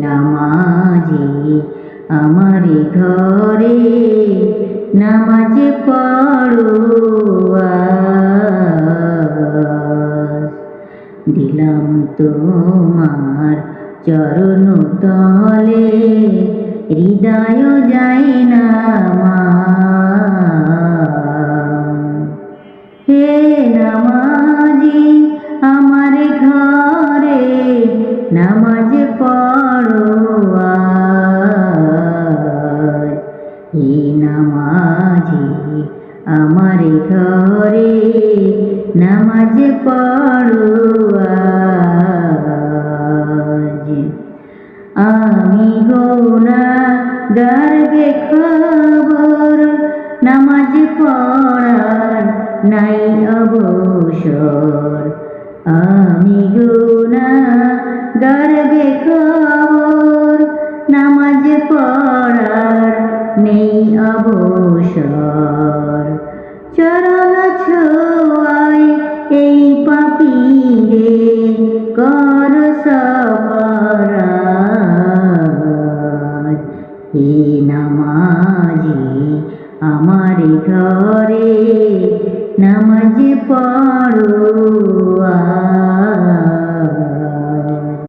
নামাজি আমার ঘরে নামাজ পড়ো আজ। দিলাম তোমার চরণ তলে হৃদয় যায় না হে নামাজি আমার ঘরে নামাজ পড়ো আজ। হে নামাজি আমার ঘরে নামাজ পড়ো আজ। আমি গুনাহগার খবর নামাজ পড়ার নাই অবসর। আমি গুনাহগার খবর নামাজ পড়ার নেই অবসর। চরণ ছোঁয়ায় এই পাপীরে কর সপরাধ। হে নামাজি আমার ঘরে নামাজ পড়ো আজ।